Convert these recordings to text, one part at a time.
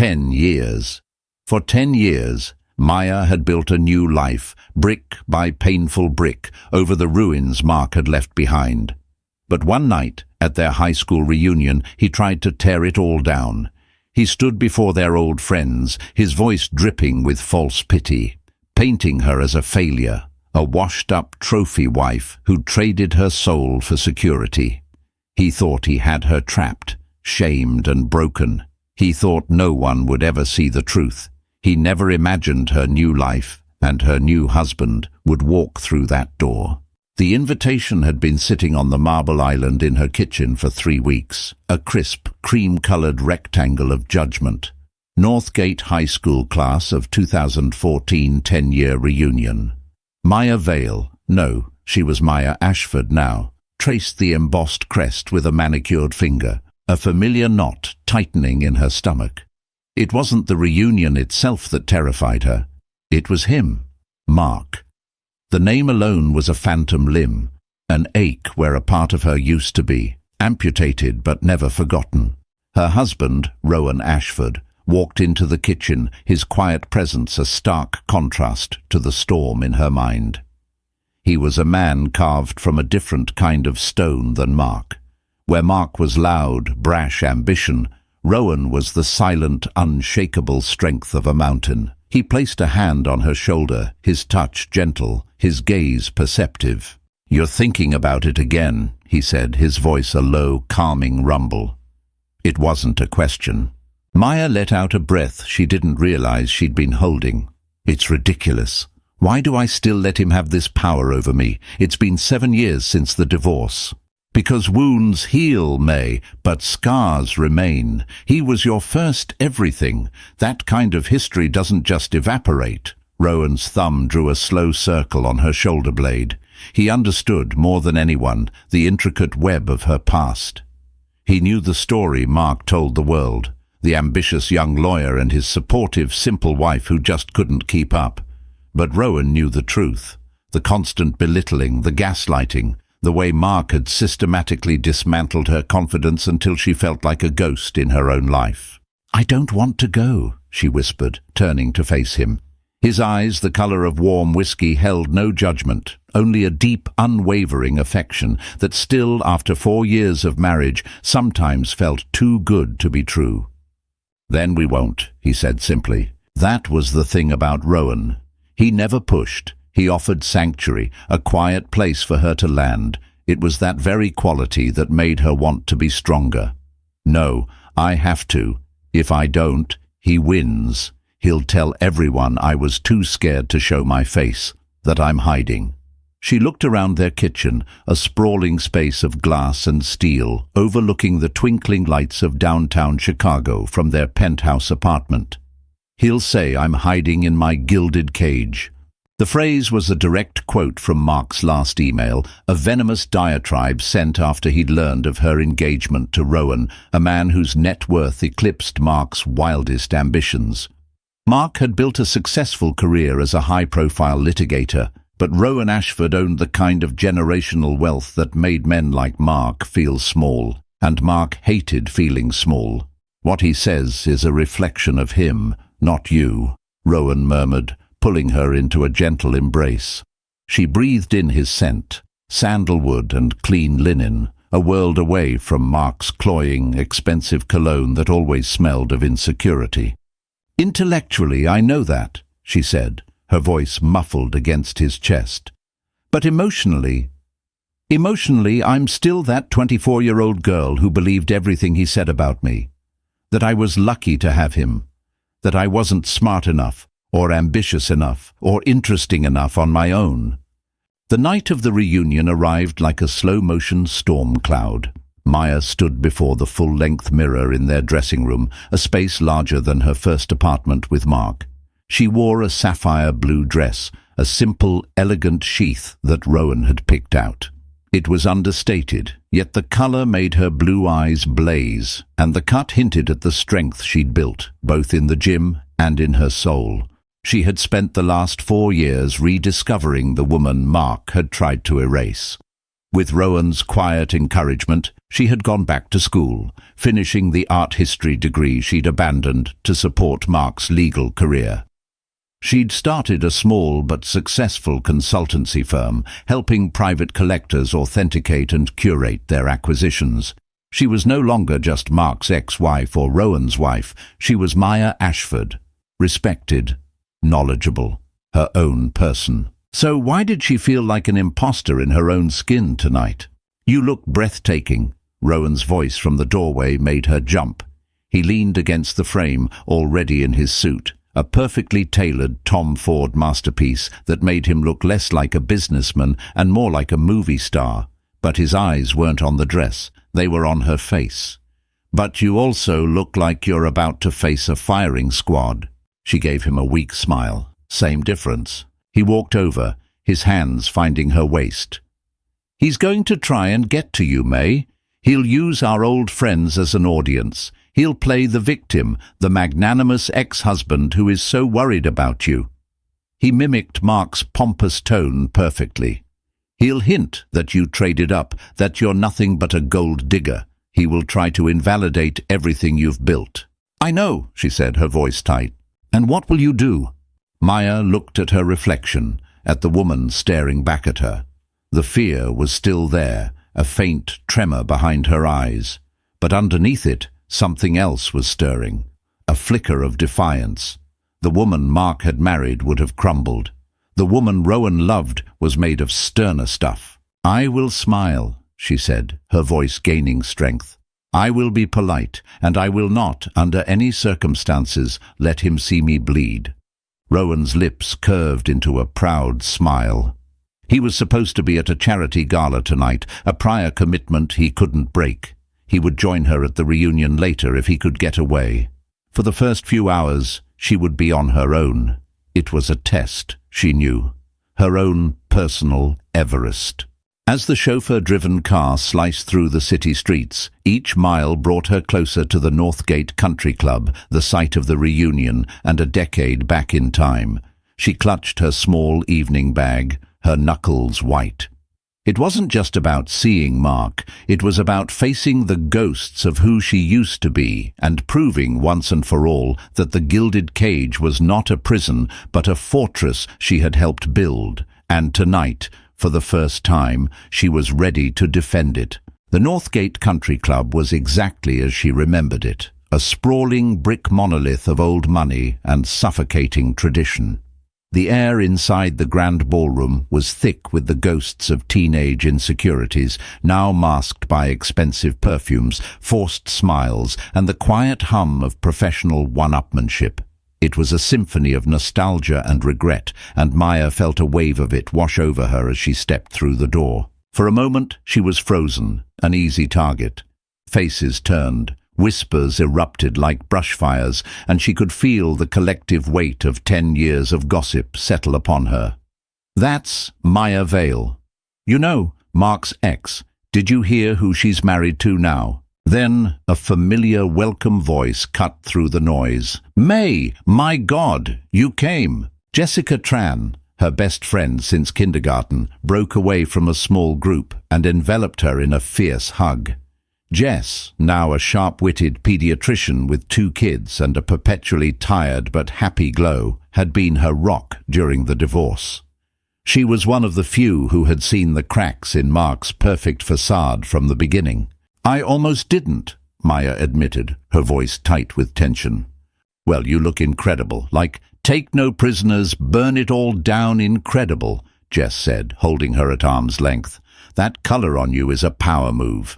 10 years. For 10 years, Maya had built a new life, brick by painful brick, over the ruins Mark had left behind. But one night, at their high school reunion, he tried to tear it all down. He stood before their old friends, his voice dripping with false pity, painting her as a failure, a washed-up trophy wife who'd traded her soul for security. He thought he had her trapped, shamed and broken. He thought no one would ever see the truth. He never imagined her new life and her new husband would walk through that door. The invitation had been sitting on the marble island in her kitchen for 3 weeks, a crisp, cream-colored rectangle of judgment. Northgate High School class of 2014 10-year reunion. Maya Vale, no, she was Maya Ashford now, traced the embossed crest with a manicured finger, a familiar knot tightening in her stomach. It wasn't the reunion itself that terrified her. It was him, Mark. The name alone was a phantom limb, an ache where a part of her used to be, amputated but never forgotten. Her husband, Rowan Ashford, walked into the kitchen, his quiet presence a stark contrast to the storm in her mind. He was a man carved from a different kind of stone than Mark. Where Mark was loud, brash ambition, Rowan was the silent, unshakable strength of a mountain. He placed a hand on her shoulder, his touch gentle, his gaze perceptive. "You're thinking about it again," he said, his voice a low, calming rumble. It wasn't a question. Maya let out a breath she didn't realize she'd been holding. "It's ridiculous. Why do I still let him have this power over me? It's been 7 years since the divorce." "Because wounds heal, May, but scars remain. He was your first everything. That kind of history doesn't just evaporate." Rowan's thumb drew a slow circle on her shoulder blade. He understood, more than anyone, the intricate web of her past. He knew the story Mark told the world, the ambitious young lawyer and his supportive, simple wife who just couldn't keep up. But Rowan knew the truth, the constant belittling, the gaslighting, the way Mark had systematically dismantled her confidence until she felt like a ghost in her own life. "I don't want to go," she whispered, turning to face him. His eyes, the color of warm whiskey, held no judgment, only a deep, unwavering affection that still, after 4 years of marriage, sometimes felt too good to be true. "Then we won't," he said simply. That was the thing about Rowan. He never pushed. He offered sanctuary, a quiet place for her to land. It was that very quality that made her want to be stronger. "No, I have to. If I don't, he wins. He'll tell everyone I was too scared to show my face, that I'm hiding." She looked around their kitchen, a sprawling space of glass and steel, overlooking the twinkling lights of downtown Chicago from their penthouse apartment. "He'll say I'm hiding in my gilded cage." The phrase was a direct quote from Mark's last email, a venomous diatribe sent after he'd learned of her engagement to Rowan, a man whose net worth eclipsed Mark's wildest ambitions. Mark had built a successful career as a high-profile litigator, but Rowan Ashford owned the kind of generational wealth that made men like Mark feel small, and Mark hated feeling small. "What he says is a reflection of him, not you," Rowan murmured, pulling her into a gentle embrace. She breathed in his scent, sandalwood and clean linen, a world away from Mark's cloying, expensive cologne that always smelled of insecurity. "Intellectually, I know that," she said, her voice muffled against his chest. "But emotionally, I'm still that 24-year-old girl who believed everything he said about me. That I was lucky to have him. That I wasn't smart enough, or ambitious enough, or interesting enough on my own." The night of the reunion arrived like a slow-motion storm cloud. Maya stood before the full-length mirror in their dressing room, a space larger than her first apartment with Mark. She wore a sapphire blue dress, a simple, elegant sheath that Rowan had picked out. It was understated, yet the color made her blue eyes blaze, and the cut hinted at the strength she'd built, both in the gym and in her soul. She had spent the last 4 years rediscovering the woman Mark had tried to erase. With Rowan's quiet encouragement, She had gone back to school, finishing the art history degree she'd abandoned to support Mark's legal career. She'd started a small but successful consultancy firm, helping private collectors authenticate and curate their acquisitions. She was no longer just Mark's ex-wife or Rowan's wife. She was Maya Ashford, respected, knowledgeable, her own person. So why did she feel like an imposter in her own skin tonight? "You look breathtaking." Rowan's voice from the doorway made her jump. He leaned against the frame, already in his suit, a perfectly tailored Tom Ford masterpiece that made him look less like a businessman and more like a movie star. But his eyes weren't on the dress, they were on her face. "But you also look like you're about to face a firing squad." She gave him a weak smile. Same difference. He walked over, his hands finding her waist. "He's going to try and get to you, May. He'll use our old friends as an audience. He'll play the victim, the magnanimous ex-husband who is so worried about you." He mimicked Mark's pompous tone perfectly. "He'll hint that you traded up, that you're nothing but a gold digger. He will try to invalidate everything you've built." "I know," she said, her voice tight. "And what will you do?" Maya looked at her reflection, at the woman staring back at her. The fear was still there, a faint tremor behind her eyes. But underneath it, something else was stirring, a flicker of defiance. The woman Mark had married would have crumbled. The woman Rowan loved was made of sterner stuff. "I will smile," she said, her voice gaining strength. "I will be polite, and I will not, under any circumstances, let him see me bleed." Rowan's lips curved into a proud smile. He was supposed to be at a charity gala tonight, a prior commitment he couldn't break. He would join her at the reunion later if he could get away. For the first few hours, she would be on her own. It was a test, she knew. Her own personal Everest. As the chauffeur-driven car sliced through the city streets, each mile brought her closer to the Northgate Country Club, the site of the reunion, and a decade back in time. She clutched her small evening bag, her knuckles white. It wasn't just about seeing Mark, it was about facing the ghosts of who she used to be and proving once and for all that the gilded cage was not a prison but a fortress she had helped build, and tonight, for the first time, she was ready to defend it. The Northgate Country Club was exactly as she remembered it, a sprawling brick monolith of old money and suffocating tradition. The air inside the grand ballroom was thick with the ghosts of teenage insecurities, now masked by expensive perfumes, forced smiles, and the quiet hum of professional one-upmanship. It was a symphony of nostalgia and regret, and Maya felt a wave of it wash over her as she stepped through the door. For a moment, she was frozen, an easy target. Faces turned. Whispers erupted like brushfires, and she could feel the collective weight of 10 years of gossip settle upon her. "That's Maya Vale. You know, Mark's ex. Did you hear who she's married to now?" Then a familiar welcome voice cut through the noise. "May, my God, you came!" Jessica Tran, her best friend since kindergarten, broke away from a small group and enveloped her in a fierce hug. Jess, now a sharp-witted pediatrician with 2 kids and a perpetually tired but happy glow, had been her rock during the divorce. She was one of the few who had seen the cracks in Mark's perfect facade from the beginning. "I almost didn't," Maya admitted, her voice tight with tension. "Well, you look incredible, like, take no prisoners, burn it all down incredible," Jess said, holding her at arm's length. "That color on you is a power move."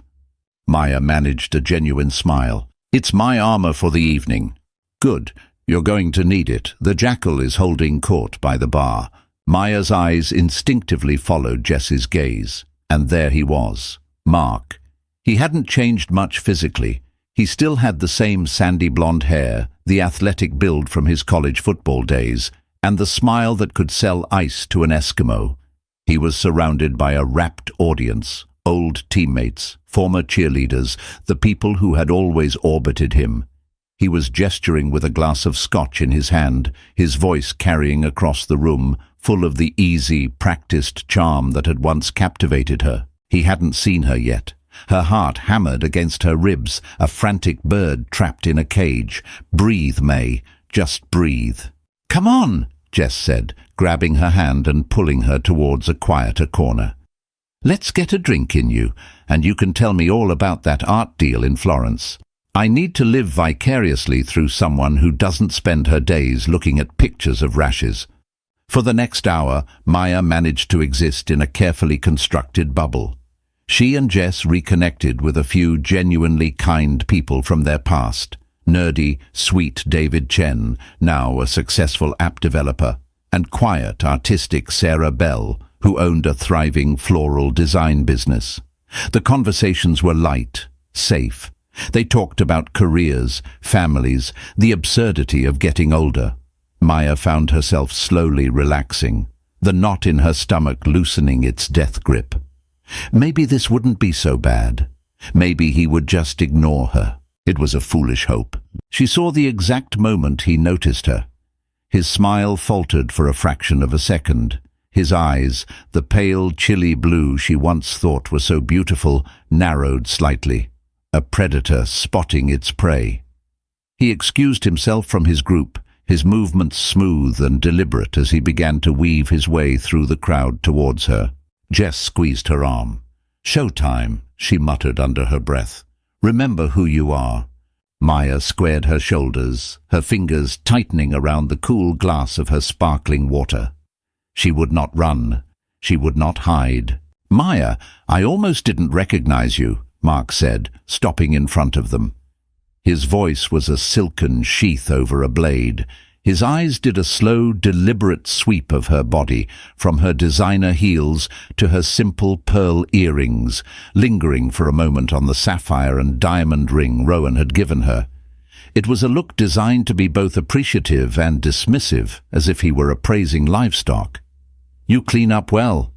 Maya managed a genuine smile. "It's my armor for the evening." "Good. You're going to need it. The jackal is holding court by the bar." Maya's eyes instinctively followed Jess's gaze. And there he was, Mark. He hadn't changed much physically. He still had the same sandy blonde hair, the athletic build from his college football days, and the smile that could sell ice to an Eskimo. He was surrounded by a rapt audience, old teammates, former cheerleaders, the people who had always orbited him. He was gesturing with a glass of scotch in his hand, his voice carrying across the room, full of the easy, practiced charm that had once captivated her. He hadn't seen her yet, Her heart hammered against her ribs, a frantic bird trapped in a cage. "Breathe, May. Just breathe." "Come on," Jess said, grabbing her hand and pulling her towards a quieter corner. "Let's get a drink in you, and you can tell me all about that art deal in Florence. I need to live vicariously through someone who doesn't spend her days looking at pictures of rashes." For the next hour, Maya managed to exist in a carefully constructed bubble. She and Jess reconnected with a few genuinely kind people from their past. Nerdy, sweet David Chen, now a successful app developer, and quiet, artistic Sarah Bell, who owned a thriving floral design business. The conversations were light, safe. They talked about careers, families, the absurdity of getting older. Maya found herself slowly relaxing, the knot in her stomach loosening its death grip. Maybe this wouldn't be so bad. Maybe he would just ignore her. It was a foolish hope. She saw the exact moment he noticed her. His smile faltered for a fraction of a second. His eyes, the pale, chilly blue she once thought were so beautiful, narrowed slightly. A predator spotting its prey. He excused himself from his group, his movements smooth and deliberate as he began to weave his way through the crowd towards her. Jess squeezed her arm. "Showtime," she muttered under her breath. "Remember who you are." Maya squared her shoulders, her fingers tightening around the cool glass of her sparkling water. She would not run. She would not hide. "Maya, I almost didn't recognize you," Mark said, stopping in front of them. His voice was a silken sheath over a blade. His eyes did a slow, deliberate sweep of her body, from her designer heels to her simple pearl earrings, lingering for a moment on the sapphire and diamond ring Rowan had given her. It was a look designed to be both appreciative and dismissive, as if he were appraising livestock. "You clean up well."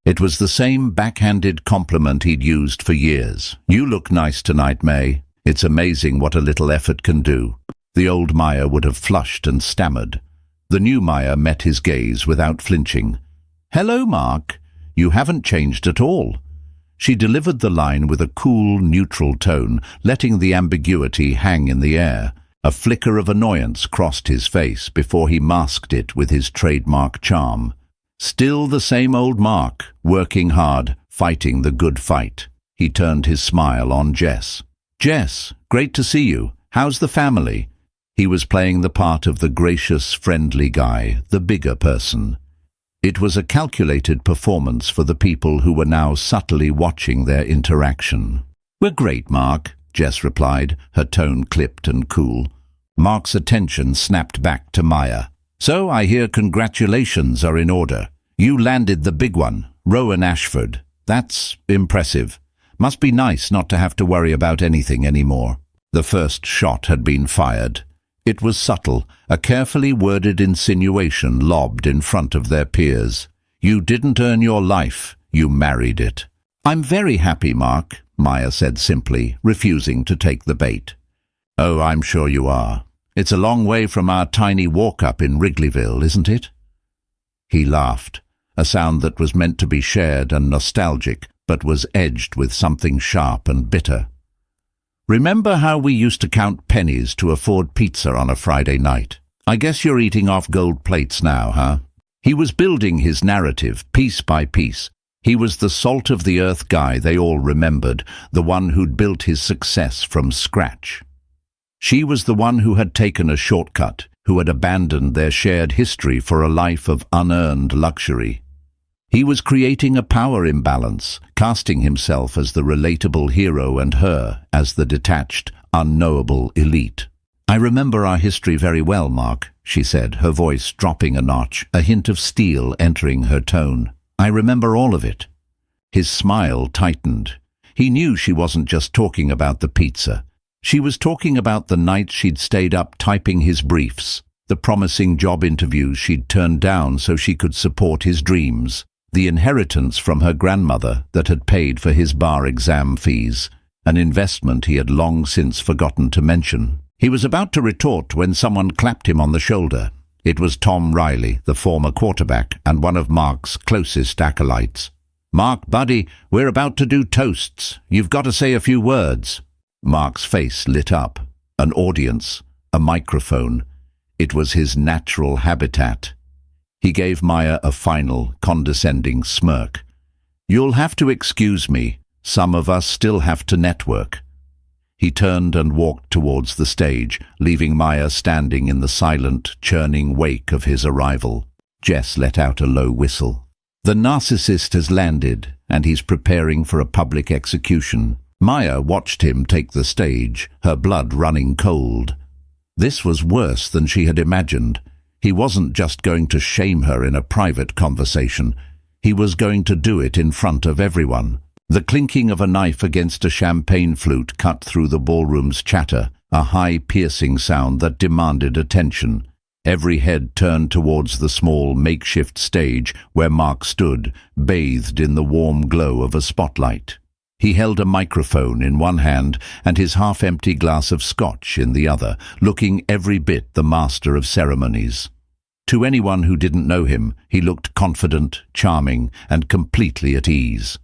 It was the same backhanded compliment he'd used for years. "You look nice tonight, May. It's amazing what a little effort can do." The old Maya would have flushed and stammered. The new Maya met his gaze without flinching. "Hello, Mark. You haven't changed at all." She delivered the line with a cool, neutral tone, letting the ambiguity hang in the air. A flicker of annoyance crossed his face before he masked it with his trademark charm. Still the same old Mark, working hard, fighting the good fight. He turned his smile on Jess. "Jess, great to see you. How's the family?" He was playing the part of the gracious, friendly guy, the bigger person. It was a calculated performance for the people who were now subtly watching their interaction. "We're great, Mark," Jess replied, her tone clipped and cool. Mark's attention snapped back to Maya. "So I hear congratulations are in order. You landed the big one, Rowan Ashford. That's impressive. Must be nice not to have to worry about anything anymore." The first shot had been fired. It was subtle, a carefully worded insinuation lobbed in front of their peers. "You didn't earn your life, you married it." "I'm very happy, Mark," Maya said simply, refusing to take the bait. "Oh, I'm sure you are. It's a long way from our tiny walk-up in Wrigleyville, isn't it?" He laughed, a sound that was meant to be shared and nostalgic, but was edged with something sharp and bitter. "Remember how we used to count pennies to afford pizza on a Friday night? I guess you're eating off gold plates now, huh?" He was building his narrative, piece by piece. He was the salt-of-the-earth guy they all remembered, the one who'd built his success from scratch. She was the one who had taken a shortcut, who had abandoned their shared history for a life of unearned luxury. He was creating a power imbalance, casting himself as the relatable hero and her as the detached, unknowable elite. "I remember our history very well, Mark," she said, her voice dropping a notch, a hint of steel entering her tone. "I remember all of it." His smile tightened. He knew she wasn't just talking about the pizza. She was talking about the nights she'd stayed up typing his briefs, the promising job interviews she'd turned down so she could support his dreams, the inheritance from her grandmother that had paid for his bar exam fees, an investment he had long since forgotten to mention. He was about to retort when someone clapped him on the shoulder. It was Tom Riley, the former quarterback and one of Mark's closest acolytes. "Mark, buddy, we're about to do toasts. You've got to say a few words." Mark's face lit up. An audience, a microphone. It was his natural habitat. He gave Maya a final, condescending smirk. "You'll have to excuse me. Some of us still have to network." He turned and walked towards the stage, leaving Maya standing in the silent, churning wake of his arrival. Jess let out a low whistle. The narcissist has landed, and he's preparing for a public execution. Maya watched him take the stage, her blood running cold. This was worse than she had imagined. He wasn't just going to shame her in a private conversation. He was going to do it in front of everyone. The clinking of a knife against a champagne flute cut through the ballroom's chatter, a high, piercing sound that demanded attention. Every head turned towards the small, makeshift stage where Mark stood, bathed in the warm glow of a spotlight. He held a microphone in one hand and his half-empty glass of scotch in the other, looking every bit the master of ceremonies. To anyone who didn't know him, he looked confident, charming, and completely at ease.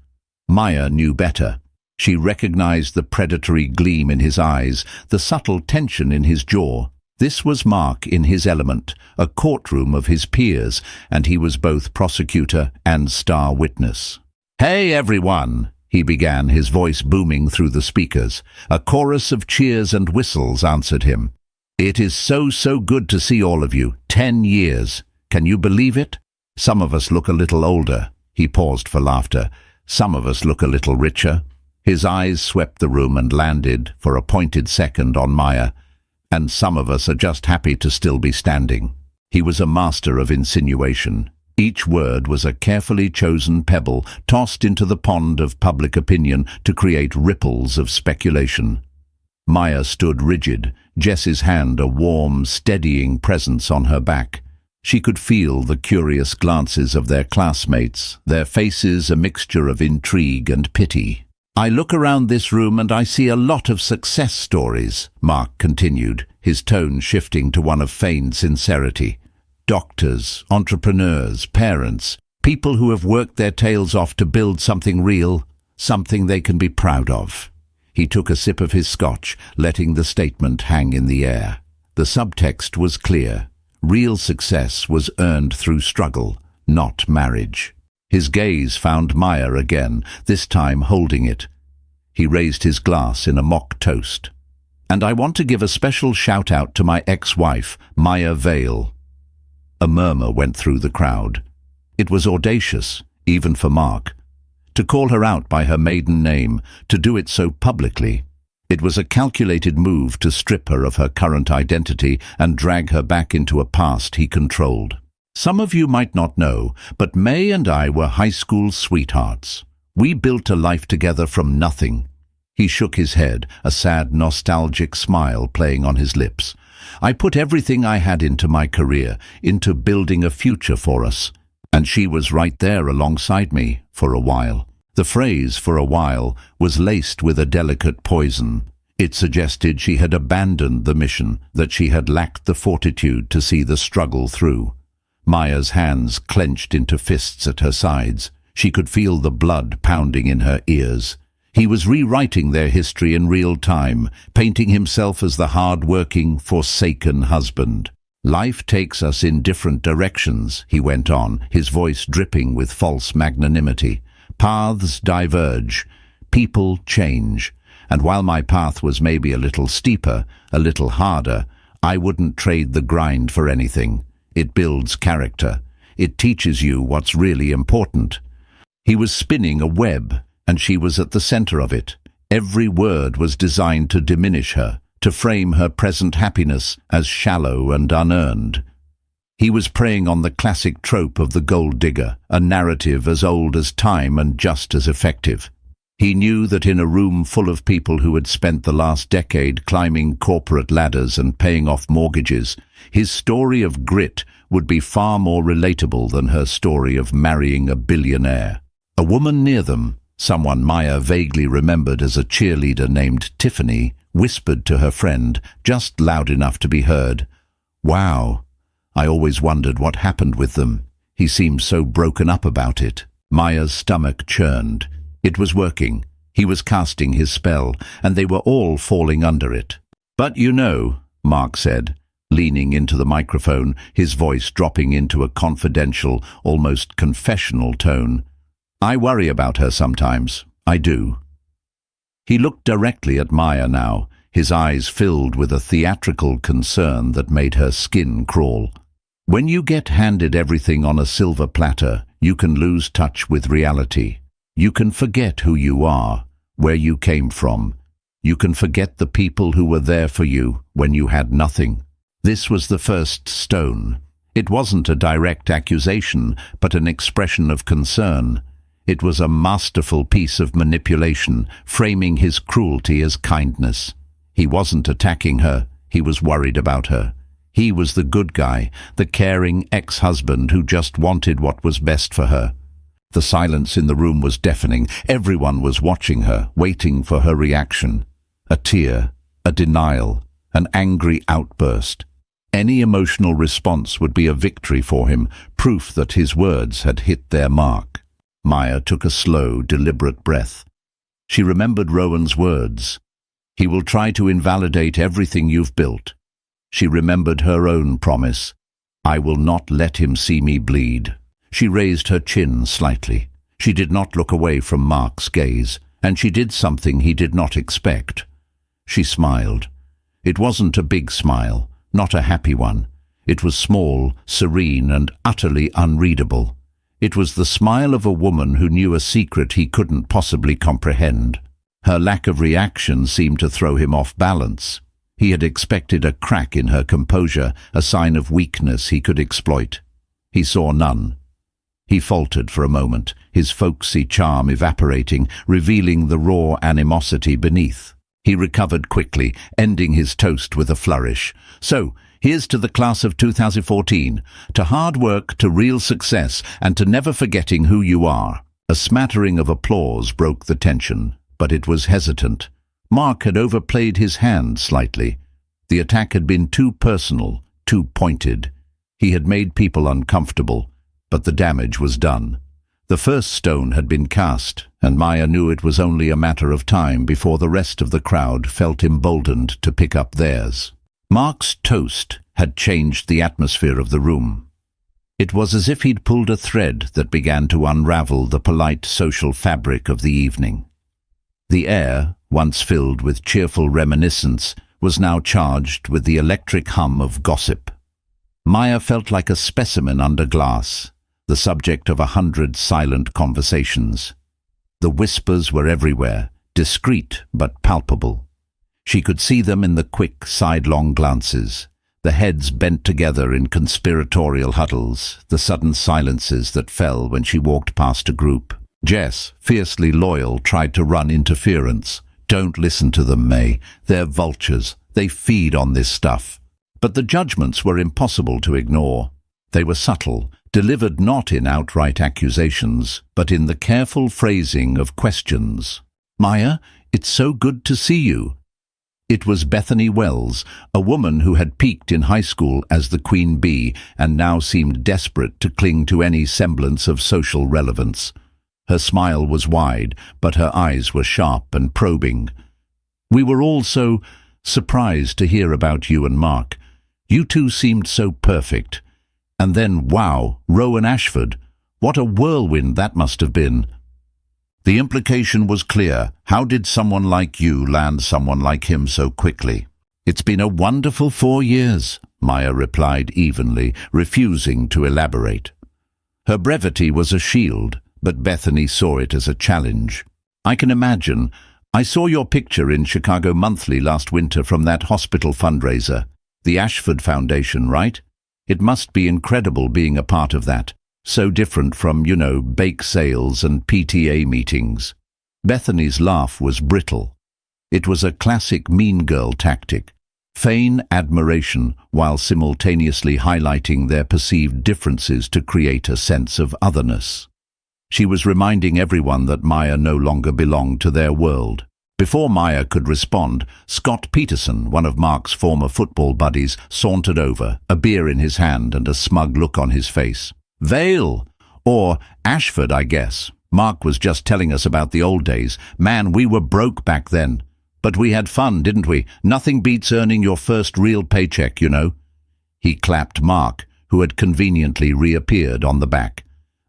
Maya knew better. She recognized the predatory gleam in his eyes, the subtle tension in his jaw. This was Mark in his element, a courtroom of his peers, and he was both prosecutor and star witness. "Hey, everyone!" he began, his voice booming through the speakers. A chorus of cheers and whistles answered him. "It is so good to see all of you. 10 years. Can you believe it? Some of us look a little older." He paused for laughter. "Some of us look a little richer." His eyes swept the room and landed, for a pointed second, on Maya. "And some of us are just happy to still be standing." He was a master of insinuation. Each word was a carefully chosen pebble tossed into the pond of public opinion to create ripples of speculation. Maya stood rigid, Jess's hand a warm, steadying presence on her back. She could feel the curious glances of their classmates, their faces a mixture of intrigue and pity. "I look around this room and I see a lot of success stories," Mark continued, his tone shifting to one of feigned sincerity. "Doctors, entrepreneurs, parents, people who have worked their tails off to build something real, something they can be proud of." He took a sip of his scotch, letting the statement hang in the air. The subtext was clear. Real success was earned through struggle, not marriage. His gaze found Maya again, this time holding it. He raised his glass in a mock toast. "And I want to give a special shout-out to my ex-wife, Maya Vale." A murmur went through the crowd. It was audacious, even for Mark. To call her out by her maiden name, to do it so publicly. It was a calculated move to strip her of her current identity and drag her back into a past he controlled. "Some of you might not know, but May and I were high school sweethearts. We built a life together from nothing." He shook his head, a sad, nostalgic smile playing on his lips. "I put everything I had into my career, into building a future for us. And she was right there alongside me, for a while." The phrase, "for a while," was laced with a delicate poison. It suggested she had abandoned the mission, that she had lacked the fortitude to see the struggle through. Maya's hands clenched into fists at her sides. She could feel the blood pounding in her ears. He was rewriting their history in real time, painting himself as the hard-working, forsaken husband. "Life takes us in different directions," he went on, his voice dripping with false magnanimity. "Paths diverge. People change. And while my path was maybe a little steeper, a little harder, I wouldn't trade the grind for anything. It builds character. It teaches you what's really important." He was spinning a web, and she was at the center of it. Every word was designed to diminish her, to frame her present happiness as shallow and unearned. He was preying on the classic trope of the gold digger, a narrative as old as time and just as effective. He knew that in a room full of people who had spent the last decade climbing corporate ladders and paying off mortgages, his story of grit would be far more relatable than her story of marrying a billionaire. A woman near them, someone Maya vaguely remembered as a cheerleader named Tiffany, whispered to her friend, just loud enough to be heard, "Wow, I always wondered what happened with them. He seemed so broken up about it." Maya's stomach churned. It was working. He was casting his spell, and they were all falling under it. "But you know," Mark said, leaning into the microphone, his voice dropping into a confidential, almost confessional tone, "I worry about her sometimes. I do." He looked directly at Maya now, his eyes filled with a theatrical concern that made her skin crawl. "When you get handed everything on a silver platter, you can lose touch with reality. You can forget who you are, where you came from. You can forget the people who were there for you when you had nothing." This was the first stone. It wasn't a direct accusation, but an expression of concern. It was a masterful piece of manipulation, framing his cruelty as kindness. He wasn't attacking her, he was worried about her. He was the good guy, the caring ex-husband who just wanted what was best for her. The silence in the room was deafening. Everyone was watching her, waiting for her reaction. A tear, a denial, an angry outburst. Any emotional response would be a victory for him, proof that his words had hit their mark. Maya took a slow, deliberate breath. She remembered Rowan's words. "He will try to invalidate everything you've built." She remembered her own promise. "I will not let him see me bleed." She raised her chin slightly. She did not look away from Mark's gaze, and she did something he did not expect. She smiled. It wasn't a big smile, not a happy one. It was small, serene, and utterly unreadable. It was the smile of a woman who knew a secret he couldn't possibly comprehend. Her lack of reaction seemed to throw him off balance. He had expected a crack in her composure, a sign of weakness he could exploit. He saw none. He faltered for a moment, his folksy charm evaporating, revealing the raw animosity beneath. He recovered quickly, ending his toast with a flourish. "So, here's to the class of 2014, to hard work, to real success, and to never forgetting who you are." A smattering of applause broke the tension, but it was hesitant. Mark had overplayed his hand slightly. The attack had been too personal, too pointed. He had made people uncomfortable, but the damage was done. The first stone had been cast, and Maya knew it was only a matter of time before the rest of the crowd felt emboldened to pick up theirs. Mark's toast had changed the atmosphere of the room. It was as if he'd pulled a thread that began to unravel the polite social fabric of the evening. The air, once filled with cheerful reminiscence, was now charged with the electric hum of gossip. Maya felt like a specimen under glass, the subject of 100 silent conversations. The whispers were everywhere, discreet but palpable. She could see them in the quick, sidelong glances, the heads bent together in conspiratorial huddles, the sudden silences that fell when she walked past a group. Jess, fiercely loyal, tried to run interference. "Don't listen to them, May. They're vultures. They feed on this stuff." But the judgments were impossible to ignore. They were subtle, delivered not in outright accusations, but in the careful phrasing of questions. "Maya, it's so good to see you." It was Bethany Wells, a woman who had peaked in high school as the queen bee and now seemed desperate to cling to any semblance of social relevance. Her smile was wide, but her eyes were sharp and probing. "We were all so surprised to hear about you and Mark. You two seemed so perfect. And then, wow, Rowan Ashford. What a whirlwind that must have been." The implication was clear. How did someone like you land someone like him so quickly? "It's been a wonderful 4 years, Maya replied evenly, refusing to elaborate. Her brevity was a shield, but Bethany saw it as a challenge. "I can imagine. I saw your picture in Chicago Monthly last winter from that hospital fundraiser. The Ashford Foundation, right? It must be incredible being a part of that. So different from, bake sales and PTA meetings." Bethany's laugh was brittle. It was a classic mean girl tactic. Feign admiration while simultaneously highlighting their perceived differences to create a sense of otherness. She was reminding everyone that Maya no longer belonged to their world. Before Maya could respond, Scott Peterson, one of Mark's former football buddies, sauntered over, a beer in his hand and a smug look on his face. "Vale! Or Ashford, I guess. Mark was just telling us about the old days. Man, we were broke back then. But we had fun, didn't we? Nothing beats earning your first real paycheck, you know. He clapped Mark, who had conveniently reappeared on the back.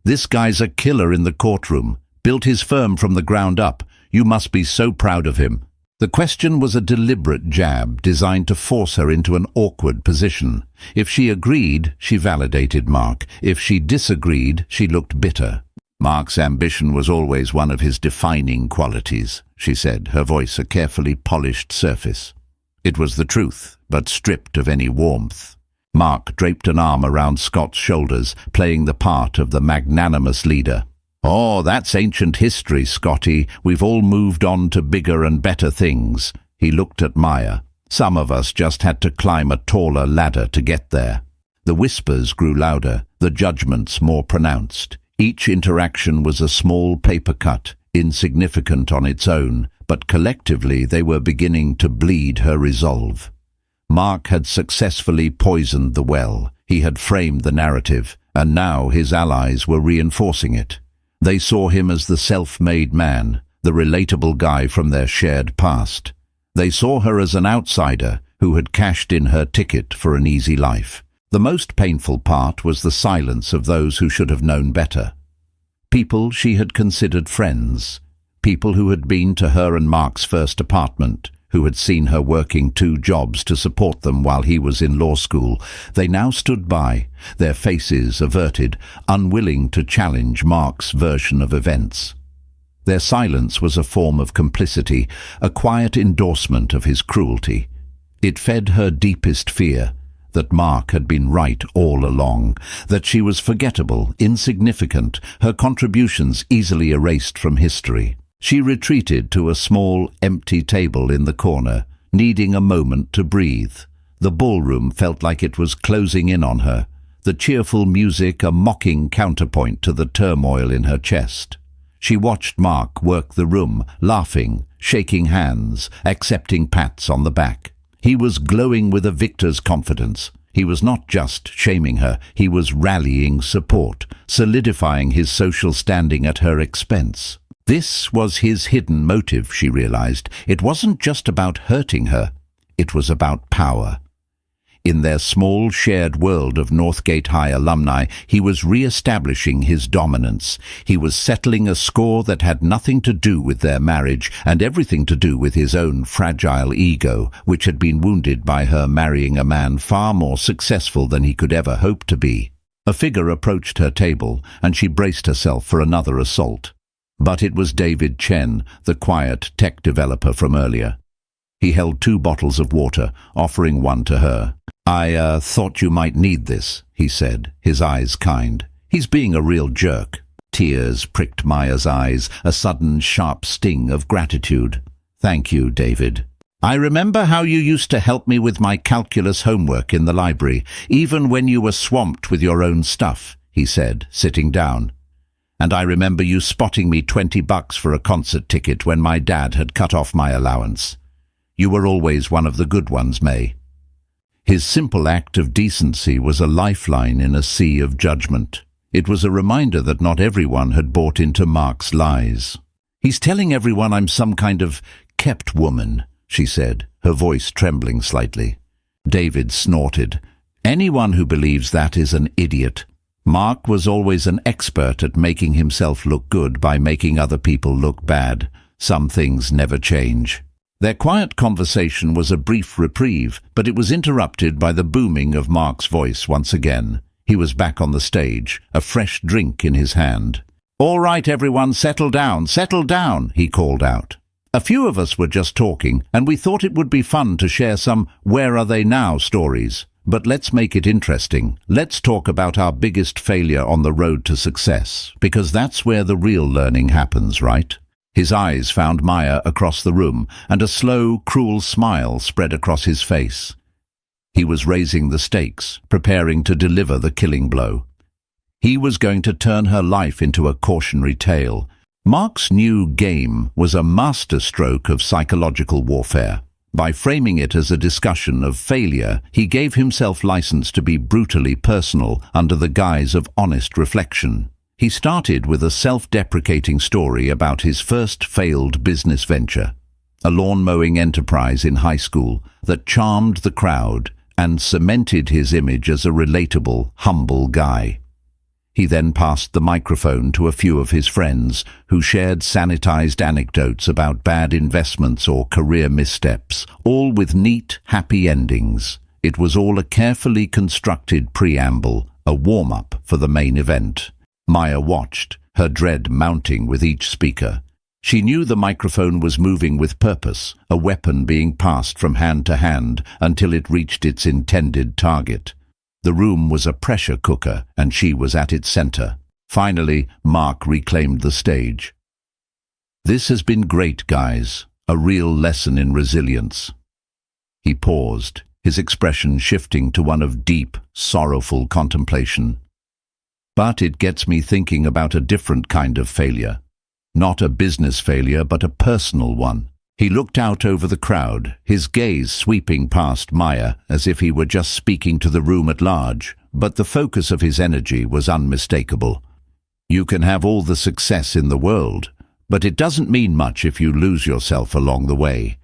This guy's a killer in the courtroom. Built his firm from the ground up. You must be so proud of him. The question was a deliberate jab designed to force her into an awkward position. If she agreed, she validated Mark. If she disagreed, she looked bitter. Mark's ambition was always one of his defining qualities, she said, her voice a carefully polished surface. It was the truth, but stripped of any warmth. Mark draped an arm around Scott's shoulders, playing the part of the magnanimous leader. "Oh, that's ancient history, Scotty. We've all moved on to bigger and better things." He looked at Maya. "Some of us just had to climb a taller ladder to get there." The whispers grew louder, the judgments more pronounced. Each interaction was a small paper cut, insignificant on its own, but collectively they were beginning to bleed her resolve. Mark had successfully poisoned the well. He had framed the narrative, and now his allies were reinforcing it. They saw him as the self-made man, the relatable guy from their shared past. They saw her as an outsider who had cashed in her ticket for an easy life. The most painful part was the silence of those who should have known better. People she had considered friends, people who had been to her and Mark's first apartment, who had seen her working 2 jobs to support them while he was in law school. They now stood by, their faces averted, unwilling to challenge Mark's version of events. Their silence was a form of complicity, a quiet endorsement of his cruelty. It fed her deepest fear, that Mark had been right all along, that she was forgettable, insignificant, her contributions easily erased from history. She retreated to a small, empty table in the corner, needing a moment to breathe. The ballroom felt like it was closing in on her, the cheerful music a mocking counterpoint to the turmoil in her chest. She watched Mark work the room, laughing, shaking hands, accepting pats on the back. He was glowing with a victor's confidence. He was not just shaming her, he was rallying support, solidifying his social standing at her expense. This was his hidden motive, she realized. It wasn't just about hurting her, it was about power. In their small shared world of Northgate High alumni, he was re-establishing his dominance. He was settling a score that had nothing to do with their marriage and everything to do with his own fragile ego, which had been wounded by her marrying a man far more successful than he could ever hope to be. A figure approached her table, and she braced herself for another assault. But it was David Chen, the quiet tech developer from earlier. He held 2 bottles of water, offering one to her. "I thought you might need this," he said, his eyes kind. "He's being a real jerk." Tears pricked Maya's eyes, a sudden sharp sting of gratitude. "Thank you, David. I remember how you used to help me with my calculus homework in the library, even when you were swamped with your own stuff," he said, sitting down. "And I remember you spotting me $20 for a concert ticket when my dad had cut off my allowance. You were always one of the good ones, May." His simple act of decency was a lifeline in a sea of judgment. It was a reminder that not everyone had bought into Mark's lies. "He's telling everyone I'm some kind of kept woman," she said, her voice trembling slightly. David snorted. "Anyone who believes that is an idiot." Mark was always an expert at making himself look good by making other people look bad. Some things never change. Their quiet conversation was a brief reprieve, but it was interrupted by the booming of Mark's voice once again. He was back on the stage, a fresh drink in his hand. "All right, everyone, settle down, he called out. "A few of us were just talking, and we thought it would be fun to share some where are they now stories. But let's make it interesting. Let's talk about our biggest failure on the road to success, because that's where the real learning happens, right?" His eyes found Maya across the room, and a slow, cruel smile spread across his face. He was raising the stakes, preparing to deliver the killing blow. He was going to turn her life into a cautionary tale. Mark's new game was a masterstroke of psychological warfare. By framing it as a discussion of failure, he gave himself license to be brutally personal under the guise of honest reflection. He started with a self-deprecating story about his first failed business venture, a lawn-mowing enterprise in high school that charmed the crowd and cemented his image as a relatable, humble guy. He then passed the microphone to a few of his friends who shared sanitized anecdotes about bad investments or career missteps, all with neat, happy endings. It was all a carefully constructed preamble, a warm-up for the main event. Maya watched, her dread mounting with each speaker. She knew the microphone was moving with purpose, a weapon being passed from hand to hand until it reached its intended target. The room was a pressure cooker, and she was at its center. Finally, Mark reclaimed the stage. "This has been great, guys. A real lesson in resilience." He paused, his expression shifting to one of deep, sorrowful contemplation. "But it gets me thinking about a different kind of failure. Not a business failure, but a personal one." He looked out over the crowd, his gaze sweeping past Maya as if he were just speaking to the room at large, but the focus of his energy was unmistakable. "You can have all the success in the world, but it doesn't mean much if you lose yourself along the way.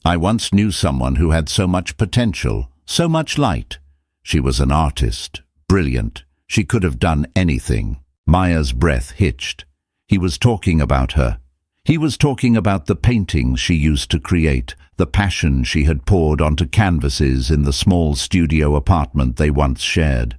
I once knew someone who had so much potential, so much light. She was an artist, brilliant. She could have done anything." Maya's breath hitched. He was talking about her. He was talking about the paintings she used to create, the passion she had poured onto canvases in the small studio apartment they once shared.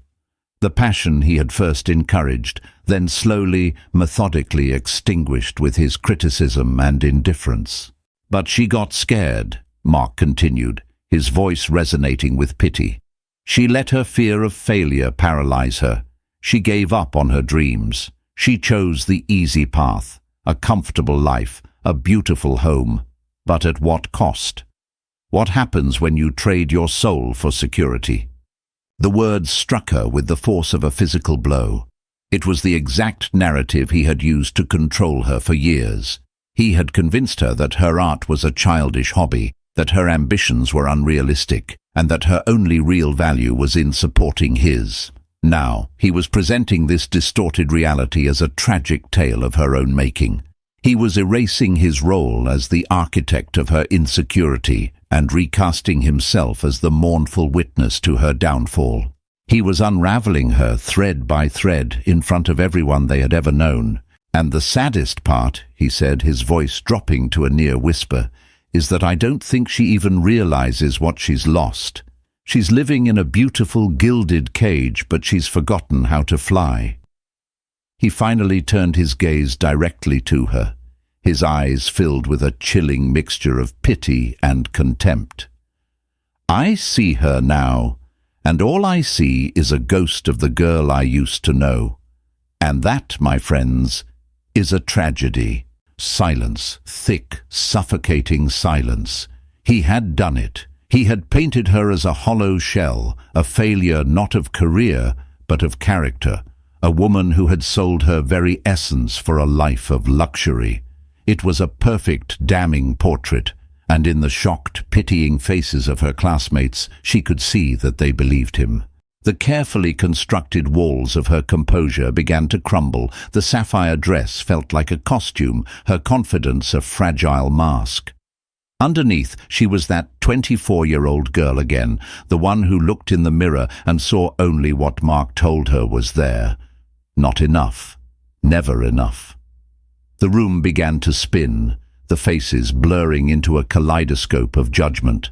The passion he had first encouraged, then slowly, methodically extinguished with his criticism and indifference. "But she got scared," Mark continued, his voice resonating with pity. "She let her fear of failure paralyze her. She gave up on her dreams. She chose the easy path, a comfortable life, a beautiful home. But at what cost? What happens when you trade your soul for security?" The words struck her with the force of a physical blow. It was the exact narrative he had used to control her for years. He had convinced her that her art was a childish hobby, that her ambitions were unrealistic, and that her only real value was in supporting his. Now, he was presenting this distorted reality as a tragic tale of her own making. He was erasing his role as the architect of her insecurity and recasting himself as the mournful witness to her downfall. He was unraveling her thread by thread in front of everyone they had ever known. "And the saddest part," he said, his voice dropping to a near whisper, "is that I don't think she even realizes what she's lost. She's living in a beautiful gilded cage, but she's forgotten how to fly." He finally turned his gaze directly to her, his eyes filled with a chilling mixture of pity and contempt. "I see her now, and all I see is a ghost of the girl I used to know. And that, my friends, is a tragedy." Silence, thick, suffocating silence. He had done it. He had painted her as a hollow shell, a failure not of career, but of character, a woman who had sold her very essence for a life of luxury. It was a perfect, damning portrait, and in the shocked, pitying faces of her classmates, she could see that they believed him. The carefully constructed walls of her composure began to crumble. The sapphire dress felt like a costume, her confidence a fragile mask. Underneath, she was that 24-year-old girl again, the one who looked in the mirror and saw only what Mark told her was there. Not enough. Never enough. The room began to spin, the faces blurring into a kaleidoscope of judgment.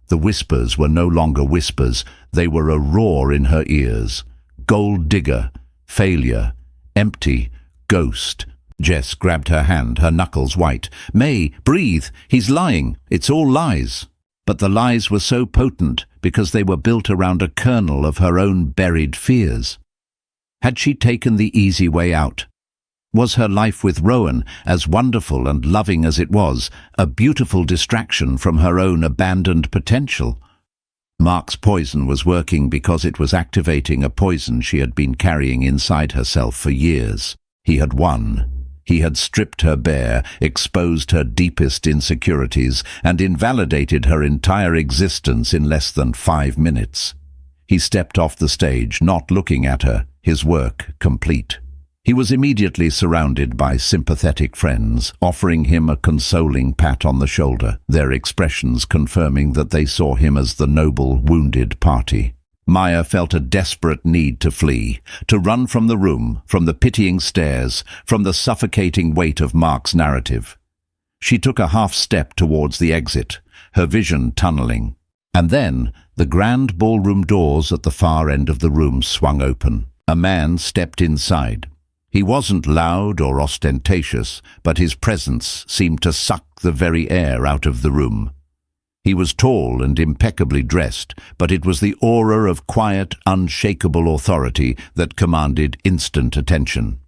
The whispers were no longer whispers, they were a roar in her ears. Gold digger, failure, empty, ghost. Jess grabbed her hand, her knuckles white. "May, breathe! He's lying! It's all lies!" But the lies were so potent because they were built around a kernel of her own buried fears. Had she taken the easy way out? Was her life with Rowan, as wonderful and loving as it was, a beautiful distraction from her own abandoned potential? Mark's poison was working because it was activating a poison she had been carrying inside herself for years. He had won. He had stripped her bare, exposed her deepest insecurities, and invalidated her entire existence in less than 5 minutes. He stepped off the stage, not looking at her, his work complete. He was immediately surrounded by sympathetic friends, offering him a consoling pat on the shoulder, their expressions confirming that they saw him as the noble, wounded party. Maya felt a desperate need to flee, to run from the room, from the pitying stares, from the suffocating weight of Mark's narrative. She took a half-step towards the exit, her vision tunneling. And then, the grand ballroom doors at the far end of the room swung open. A man stepped inside. He wasn't loud or ostentatious, but his presence seemed to suck the very air out of the room. He was tall and impeccably dressed, but it was the aura of quiet, unshakable authority that commanded instant attention.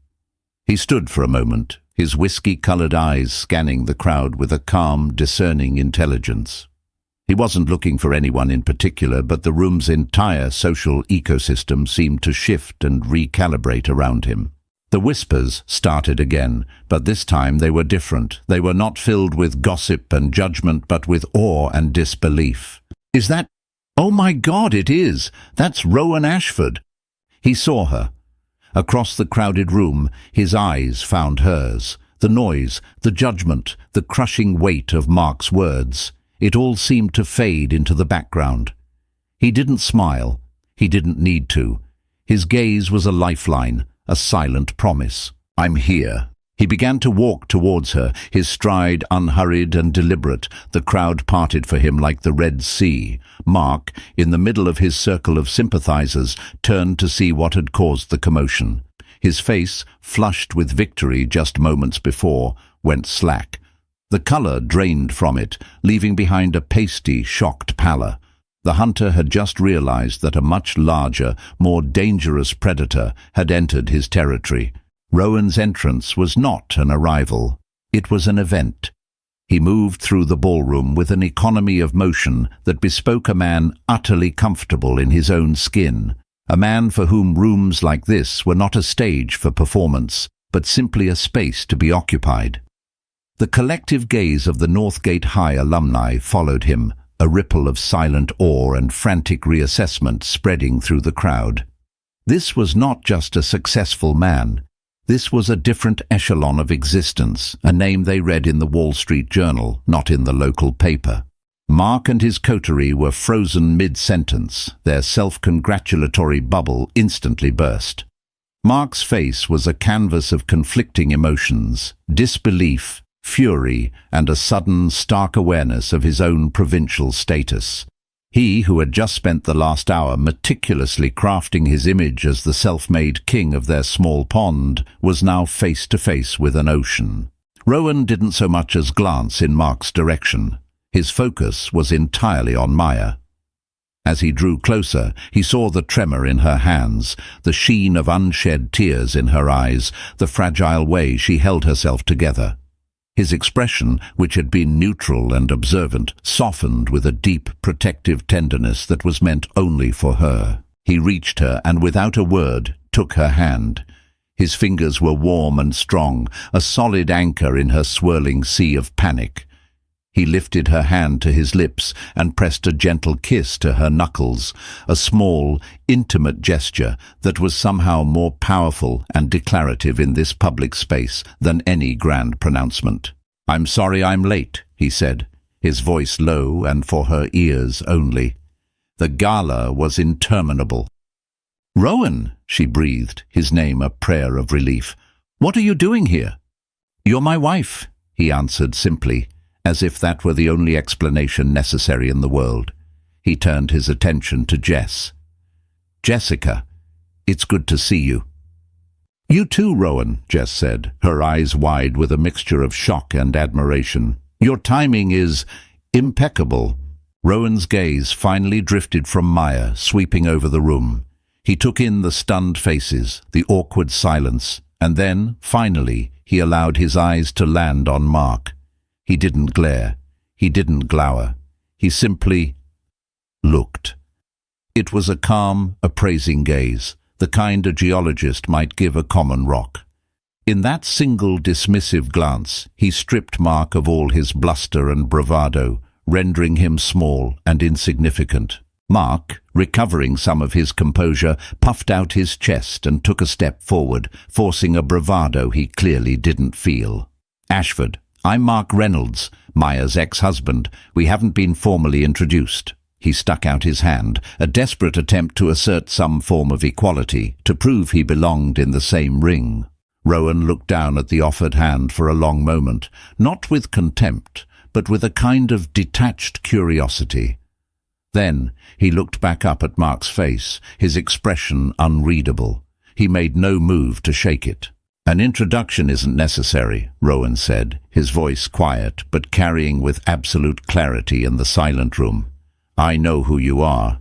He stood for a moment, his whiskey-colored eyes scanning the crowd with a calm, discerning intelligence. He wasn't looking for anyone in particular, but the room's entire social ecosystem seemed to shift and recalibrate around him. The whispers started again, but this time they were different. They were not filled with gossip and judgment, but with awe and disbelief. "Is that— Oh my God, it is! That's Rowan Ashford!" He saw her. Across the crowded room, his eyes found hers. The noise, the judgment, the crushing weight of Mark's words, it all seemed to fade into the background. He didn't smile. He didn't need to. His gaze was a lifeline, a silent promise. "I'm here." He began to walk towards her, his stride unhurried and deliberate. The crowd parted for him like the Red Sea. Mark, in the middle of his circle of sympathizers, turned to see what had caused the commotion. His face, flushed with victory just moments before, went slack. The color drained from it, leaving behind a pasty, shocked pallor. The hunter had just realized that a much larger, more dangerous predator had entered his territory. Rowan's entrance was not an arrival. It was an event. He moved through the ballroom with an economy of motion that bespoke a man utterly comfortable in his own skin, a man for whom rooms like this were not a stage for performance, but simply a space to be occupied. The collective gaze of the Northgate High alumni followed him, a ripple of silent awe and frantic reassessment spreading through the crowd. This was not just a successful man. This was a different echelon of existence, a name they read in the Wall Street Journal, not in the local paper. Mark and his coterie were frozen mid-sentence, their self-congratulatory bubble instantly burst. Mark's face was a canvas of conflicting emotions, disbelief, fury, and a sudden, stark awareness of his own provincial status. He, who had just spent the last hour meticulously crafting his image as the self-made king of their small pond, was now face to face with an ocean. Rowan didn't so much as glance in Mark's direction. His focus was entirely on Maya. As he drew closer, he saw the tremor in her hands, the sheen of unshed tears in her eyes, the fragile way she held herself together. His expression, which had been neutral and observant, softened with a deep, protective tenderness that was meant only for her. He reached her and, without a word, took her hand. His fingers were warm and strong, a solid anchor in her swirling sea of panic. He lifted her hand to his lips and pressed a gentle kiss to her knuckles, a small, intimate gesture that was somehow more powerful and declarative in this public space than any grand pronouncement. "I'm sorry I'm late," he said, his voice low and for her ears only. The gala was interminable. "Rowan," she breathed, his name a prayer of relief. "What are you doing here?" "You're my wife," he answered simply, as if that were the only explanation necessary in the world. He turned his attention to Jess. "Jessica, it's good to see you." "You too, Rowan," Jess said, her eyes wide with a mixture of shock and admiration. "Your timing is impeccable." Rowan's gaze finally drifted from Maya, sweeping over the room. He took in the stunned faces, the awkward silence, and then, finally, he allowed his eyes to land on Mark. He didn't glare. He didn't glower. He simply looked. It was a calm, appraising gaze, the kind a geologist might give a common rock. In that single dismissive glance, he stripped Mark of all his bluster and bravado, rendering him small and insignificant. Mark, recovering some of his composure, puffed out his chest and took a step forward, forcing a bravado he clearly didn't feel. "Ashford, I'm Mark Reynolds, Maya's ex-husband. We haven't been formally introduced." He stuck out his hand, a desperate attempt to assert some form of equality, to prove he belonged in the same ring. Rowan looked down at the offered hand for a long moment, not with contempt, but with a kind of detached curiosity. Then he looked back up at Mark's face, his expression unreadable. He made no move to shake it. "An introduction isn't necessary," Rowan said, his voice quiet but carrying with absolute clarity in the silent room. "I know who you are."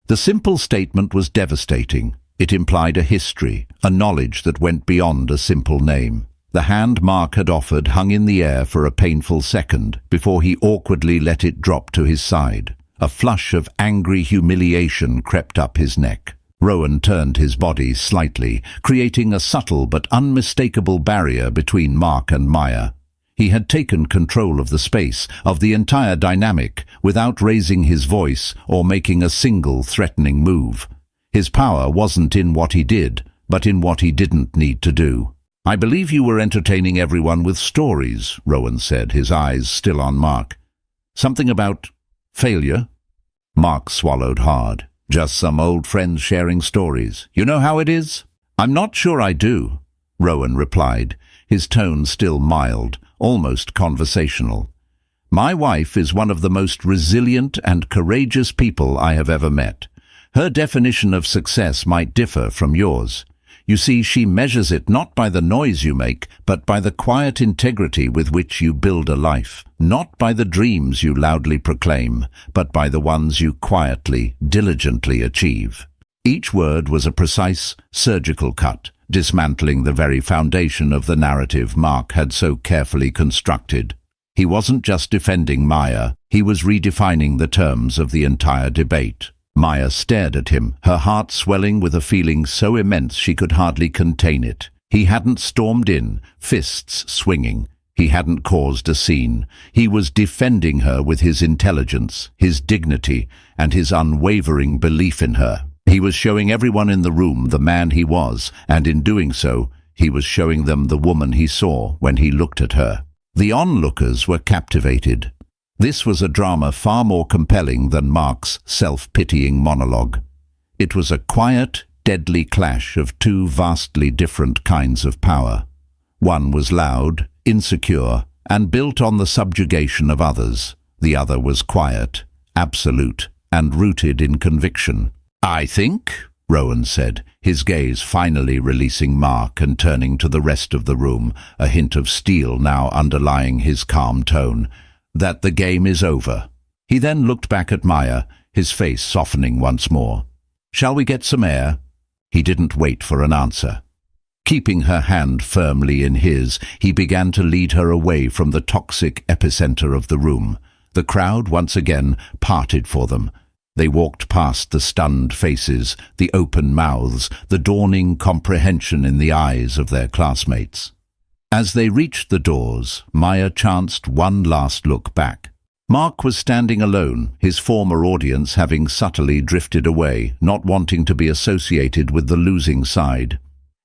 The simple statement was devastating. It implied a history, a knowledge that went beyond a simple name. The hand Mark had offered hung in the air for a painful second before he awkwardly let it drop to his side. A flush of angry humiliation crept up his neck. Rowan turned his body slightly, creating a subtle but unmistakable barrier between Mark and Maya. He had taken control of the space, of the entire dynamic, without raising his voice or making a single threatening move. His power wasn't in what he did, but in what he didn't need to do. "I believe you were entertaining everyone with stories," Rowan said, his eyes still on Mark. "Something about failure?" Mark swallowed hard. "Just some old friends sharing stories. You know how it is?" "I'm not sure I do," Rowan replied, his tone still mild, almost conversational. "My wife is one of the most resilient and courageous people I have ever met. Her definition of success might differ from yours. You see, she measures it not by the noise you make, but by the quiet integrity with which you build a life. Not by the dreams you loudly proclaim, but by the ones you quietly, diligently achieve." Each word was a precise, surgical cut, dismantling the very foundation of the narrative Mark had so carefully constructed. He wasn't just defending Maya, he was redefining the terms of the entire debate. Maya stared at him, her heart swelling with a feeling so immense she could hardly contain it. He hadn't stormed in, fists swinging. He hadn't caused a scene. He was defending her with his intelligence, his dignity, and his unwavering belief in her. He was showing everyone in the room the man he was, and in doing so, he was showing them the woman he saw when he looked at her. The onlookers were captivated. This was a drama far more compelling than Mark's self-pitying monologue. It was a quiet, deadly clash of two vastly different kinds of power. One was loud, insecure, and built on the subjugation of others. The other was quiet, absolute, and rooted in conviction. "I think," Rowan said, his gaze finally releasing Mark and turning to the rest of the room, a hint of steel now underlying his calm tone, "that the game is over." He then looked back at Maya, his face softening once more. "Shall we get some air?" He didn't wait for an answer. Keeping her hand firmly in his, he began to lead her away from the toxic epicenter of the room. The crowd once again parted for them. They walked past the stunned faces, the open mouths, the dawning comprehension in the eyes of their classmates. As they reached the doors, Maya chanced one last look back. Mark was standing alone, his former audience having subtly drifted away, not wanting to be associated with the losing side.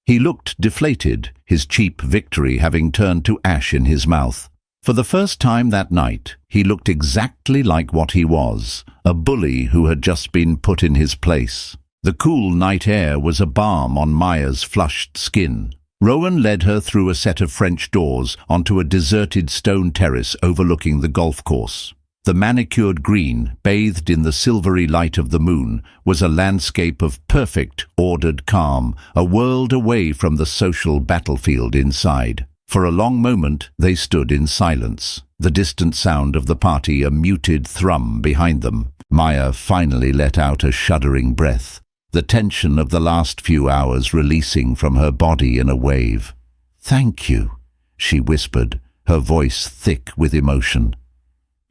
He looked deflated, his cheap victory having turned to ash in his mouth. For the first time that night, he looked exactly like what he was, a bully who had just been put in his place. The cool night air was a balm on Maya's flushed skin. Rowan led her through a set of French doors onto a deserted stone terrace overlooking the golf course. The manicured green, bathed in the silvery light of the moon, was a landscape of perfect, ordered calm, a world away from the social battlefield inside. For a long moment they stood in silence, the distant sound of the party a muted thrum behind them. Maya finally let out a shuddering breath, the tension of the last few hours releasing from her body in a wave. "Thank you," she whispered, her voice thick with emotion.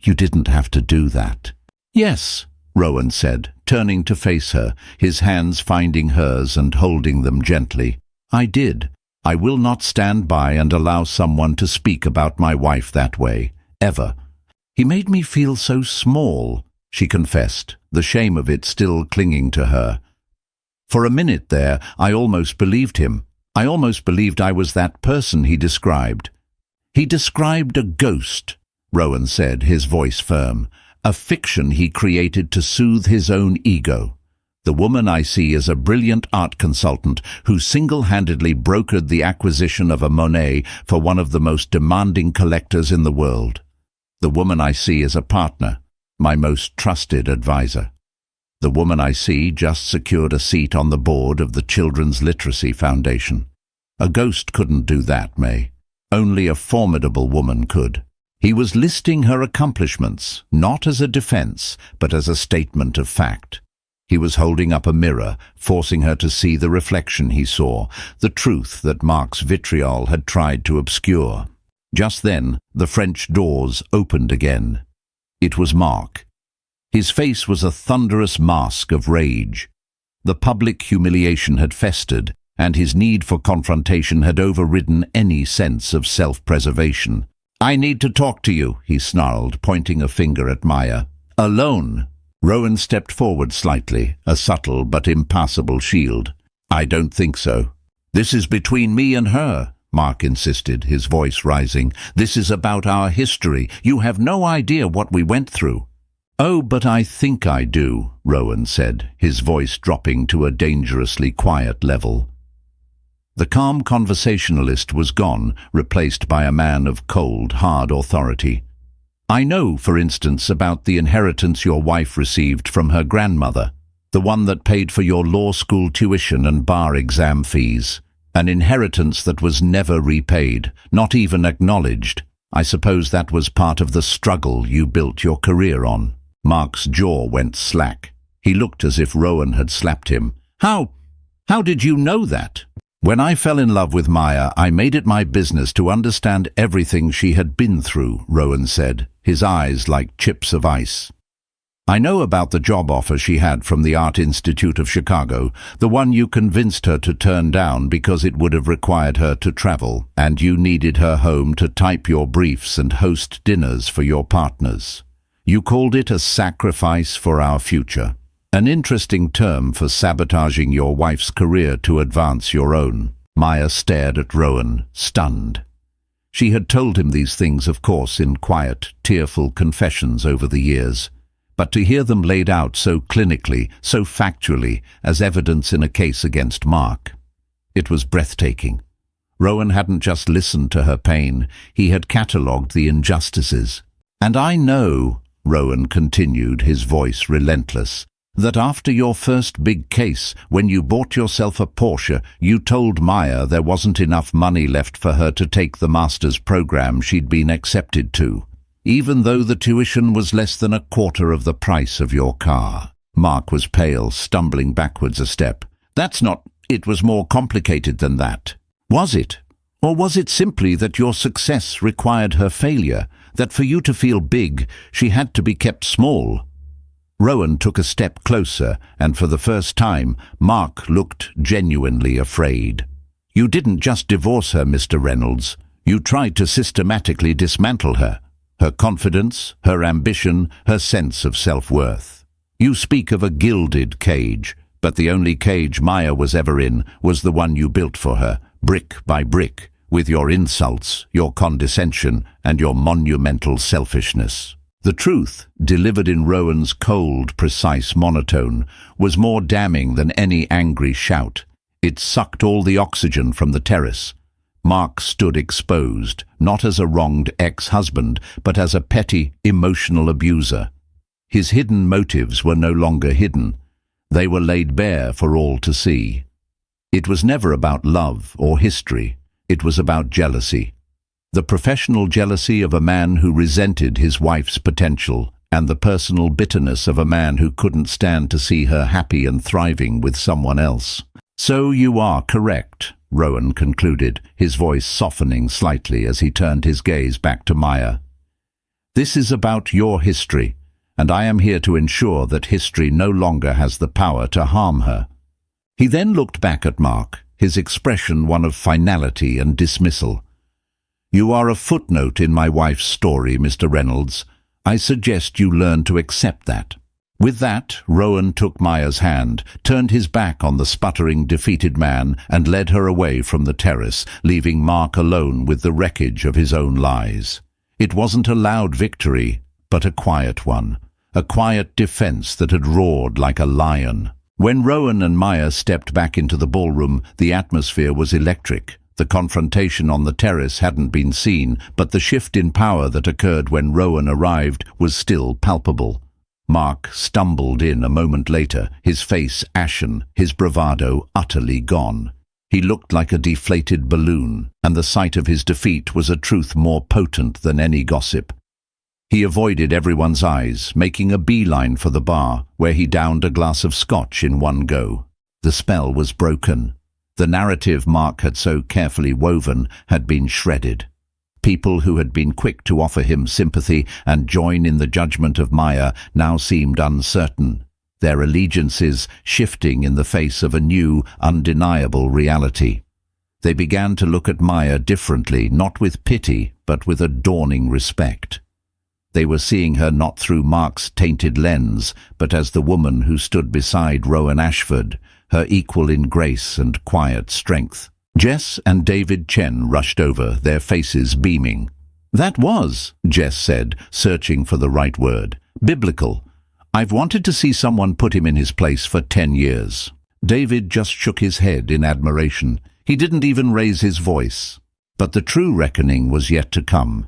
"You didn't have to do that." "Yes," Rowan said, turning to face her, his hands finding hers and holding them gently. "I did. I will not stand by and allow someone to speak about my wife that way, ever. He made me feel so small, she confessed, the shame of it still clinging to her. For a minute there, I almost believed him. I almost believed I was that person he described. He described a ghost, Rowan said, his voice firm, a fiction he created to soothe his own ego. The woman I see is a brilliant art consultant who single-handedly brokered the acquisition of a Monet for one of the most demanding collectors in the world. The woman I see is a partner, my most trusted advisor. The woman I see just secured a seat on the board of the Children's Literacy Foundation. A ghost couldn't do that, May. Only a formidable woman could. He was listing her accomplishments, not as a defense, but as a statement of fact. He was holding up a mirror, forcing her to see the reflection he saw, the truth that Mark's vitriol had tried to obscure. Just then, the French doors opened again. It was Mark. His face was a thunderous mask of rage. The public humiliation had festered, and his need for confrontation had overridden any sense of self-preservation. "I need to talk to you," he snarled, pointing a finger at Maya. "Alone." Rowan stepped forward slightly, a subtle but impassable shield. "I don't think so." "This is between me and her," Mark insisted, his voice rising. "This is about our history. You have no idea what we went through." "Oh, but I think I do," Rowan said, his voice dropping to a dangerously quiet level. The calm conversationalist was gone, replaced by a man of cold, hard authority. "I know, for instance, about the inheritance your wife received from her grandmother, the one that paid for your law school tuition and bar exam fees. An inheritance that was never repaid, not even acknowledged. I suppose that was part of the struggle you built your career on." Mark's jaw went slack. He looked as if Rowan had slapped him. How did you know that?" "When I fell in love with Maya, I made it my business to understand everything she had been through," Rowan said, his eyes like chips of ice. "I know about the job offer she had from the Art Institute of Chicago, the one you convinced her to turn down because it would have required her to travel, and you needed her home to type your briefs and host dinners for your partners. You called it a sacrifice for our future. An interesting term for sabotaging your wife's career to advance your own." Maya stared at Rowan, stunned. She had told him these things, of course, in quiet, tearful confessions over the years. But to hear them laid out so clinically, so factually, as evidence in a case against Mark, it was breathtaking. Rowan hadn't just listened to her pain, he had catalogued the injustices. "And I know," Rowan continued, his voice relentless, "that after your first big case, when you bought yourself a Porsche, you told Maya there wasn't enough money left for her to take the master's program she'd been accepted to, even though the tuition was less than a quarter of the price of your car." Mark was pale, stumbling backwards a step. "That's not... It was more complicated than that." "Was it? Or was it simply that your success required her failure, that for you to feel big, she had to be kept small?" Rowan took a step closer, and for the first time, Mark looked genuinely afraid. "You didn't just divorce her, Mr. Reynolds. You tried to systematically dismantle her. Her confidence, her ambition, her sense of self-worth. You speak of a gilded cage, but the only cage Maya was ever in was the one you built for her, brick by brick, with your insults, your condescension, and your monumental selfishness." The truth, delivered in Rowan's cold, precise monotone, was more damning than any angry shout. It sucked all the oxygen from the terrace. Mark stood exposed, not as a wronged ex-husband, but as a petty, emotional abuser. His hidden motives were no longer hidden. They were laid bare for all to see. It was never about love or history. It was about jealousy. The professional jealousy of a man who resented his wife's potential, and the personal bitterness of a man who couldn't stand to see her happy and thriving with someone else. "So you are correct," Rowan concluded, his voice softening slightly as he turned his gaze back to Maya. "This is about your history, and I am here to ensure that history no longer has the power to harm her." He then looked back at Mark, his expression one of finality and dismissal. "You are a footnote in my wife's story, Mr. Reynolds. I suggest you learn to accept that." With that, Rowan took Maya's hand, turned his back on the sputtering, defeated man, and led her away from the terrace, leaving Mark alone with the wreckage of his own lies. It wasn't a loud victory, but a quiet one, a quiet defense that had roared like a lion. When Rowan and Maya stepped back into the ballroom, the atmosphere was electric. The confrontation on the terrace hadn't been seen, but the shift in power that occurred when Rowan arrived was still palpable. Mark stumbled in a moment later, his face ashen, his bravado utterly gone. He looked like a deflated balloon, and the sight of his defeat was a truth more potent than any gossip. He avoided everyone's eyes, making a beeline for the bar, where he downed a glass of scotch in one go. The spell was broken. The narrative Mark had so carefully woven had been shredded. People who had been quick to offer him sympathy and join in the judgment of Maya now seemed uncertain, their allegiances shifting in the face of a new, undeniable reality. They began to look at Maya differently, not with pity, but with a dawning respect. They were seeing her not through Mark's tainted lens, but as the woman who stood beside Rowan Ashford, her equal in grace and quiet strength. Jess and David Chen rushed over, their faces beaming. "That was," Jess said, searching for the right word, "biblical. I've wanted to see someone put him in his place for 10 years. David just shook his head in admiration. He didn't even raise his voice. But the true reckoning was yet to come.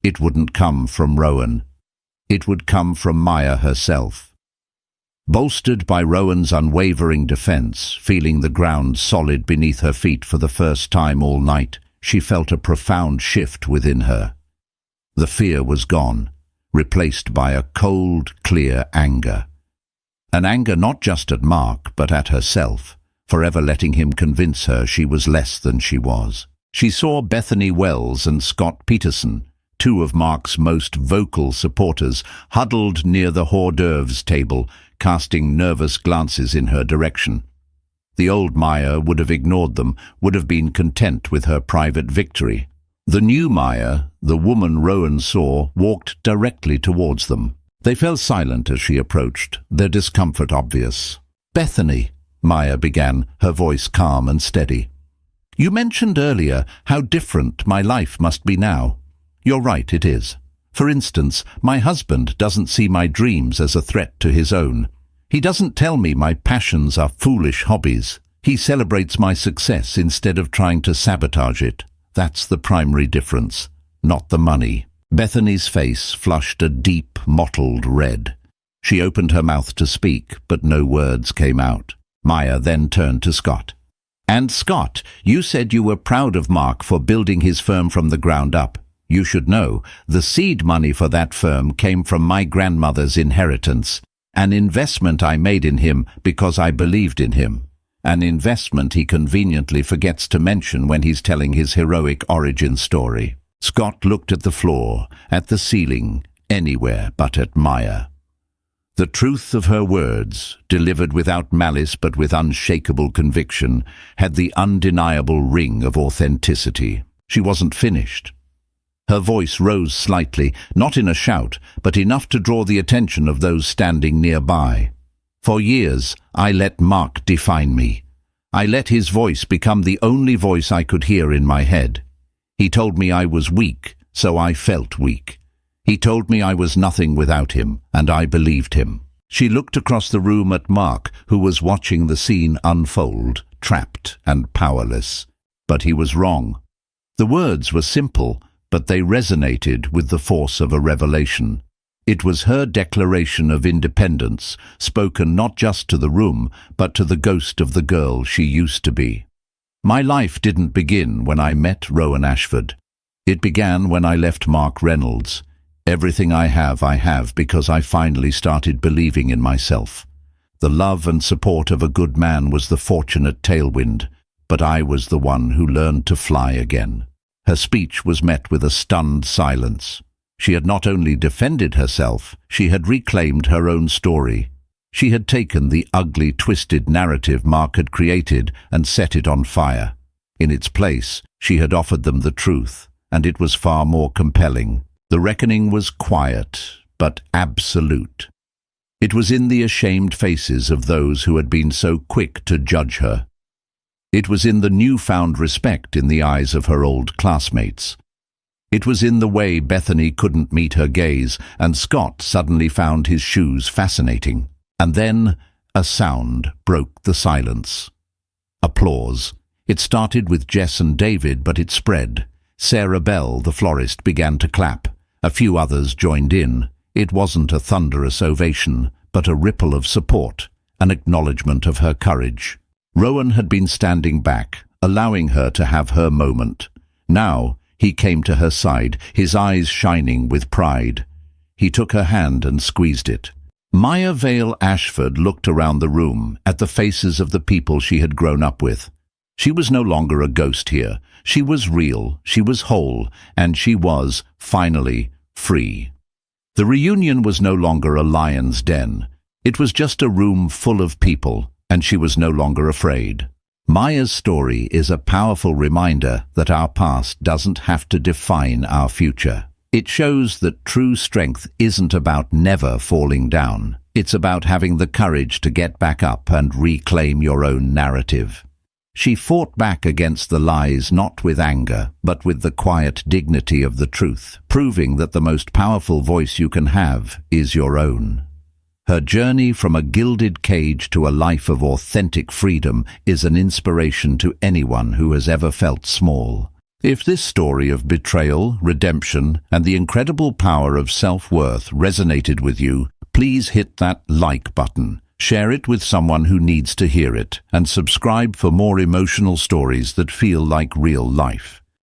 It wouldn't come from Rowan. It would come from Maya herself. Bolstered by Rowan's unwavering defense, feeling the ground solid beneath her feet for the first time all night, she felt a profound shift within her. The fear was gone, replaced by a cold, clear anger. An anger not just at Mark, but at herself, forever letting him convince her she was less than she was. She saw Bethany Wells and Scott Peterson, two of Mark's most vocal supporters, huddled near the hors d'oeuvres table, casting nervous glances in her direction. The old Maya would have ignored them, would have been content with her private victory. The new Maya, the woman Rowan saw, walked directly towards them. They fell silent as she approached, their discomfort obvious. "Bethany," Maya began, her voice calm and steady. "You mentioned earlier how different my life must be now. You're right, it is. For instance, my husband doesn't see my dreams as a threat to his own. He doesn't tell me my passions are foolish hobbies. He celebrates my success instead of trying to sabotage it. That's the primary difference, not the money." Bethany's face flushed a deep, mottled red. She opened her mouth to speak, but no words came out. Maya then turned to Scott. "And Scott, you said you were proud of Mark for building his firm from the ground up. You should know, the seed money for that firm came from my grandmother's inheritance, an investment I made in him because I believed in him. An investment he conveniently forgets to mention when he's telling his heroic origin story." Scott looked at the floor, at the ceiling, anywhere but at Maya. The truth of her words, delivered without malice but with unshakable conviction, had the undeniable ring of authenticity. She wasn't finished. Her voice rose slightly, not in a shout, but enough to draw the attention of those standing nearby. "For years, I let Mark define me. I let his voice become the only voice I could hear in my head. He told me I was weak, so I felt weak. He told me I was nothing without him, and I believed him." She looked across the room at Mark, who was watching the scene unfold, trapped and powerless. But he was wrong. The words were simple, but they resonated with the force of a revelation. It was her declaration of independence, spoken not just to the room, but to the ghost of the girl she used to be. "My life didn't begin when I met Rowan Ashford. It began when I left Mark Reynolds. Everything I have because I finally started believing in myself. The love and support of a good man was the fortunate tailwind, but I was the one who learned to fly again." Her speech was met with a stunned silence. She had not only defended herself, she had reclaimed her own story. She had taken the ugly, twisted narrative Mark had created and set it on fire. In its place, she had offered them the truth, and it was far more compelling. The reckoning was quiet, but absolute. It was in the ashamed faces of those who had been so quick to judge her. It was in the newfound respect in the eyes of her old classmates. It was in the way Bethany couldn't meet her gaze, and Scott suddenly found his shoes fascinating. And then a sound broke the silence. Applause. It started with Jess and David, but it spread. Sarah Bell, the florist, began to clap. A few others joined in. It wasn't a thunderous ovation, but a ripple of support, an acknowledgement of her courage. Rowan had been standing back, allowing her to have her moment. Now he came to her side, his eyes shining with pride. He took her hand and squeezed it. Maya Vale Ashford looked around the room, at the faces of the people she had grown up with. She was no longer a ghost here. She was real, she was whole, and she was, finally, free. The reunion was no longer a lion's den. It was just a room full of people, and she was no longer afraid. Maya's story is a powerful reminder that our past doesn't have to define our future. It shows that true strength isn't about never falling down. It's about having the courage to get back up and reclaim your own narrative. She fought back against the lies not with anger, but with the quiet dignity of the truth, proving that the most powerful voice you can have is your own. Her journey from a gilded cage to a life of authentic freedom is an inspiration to anyone who has ever felt small. If this story of betrayal, redemption, and the incredible power of self-worth resonated with you, please hit that like button. Share it with someone who needs to hear it, and subscribe for more emotional stories that feel like real life.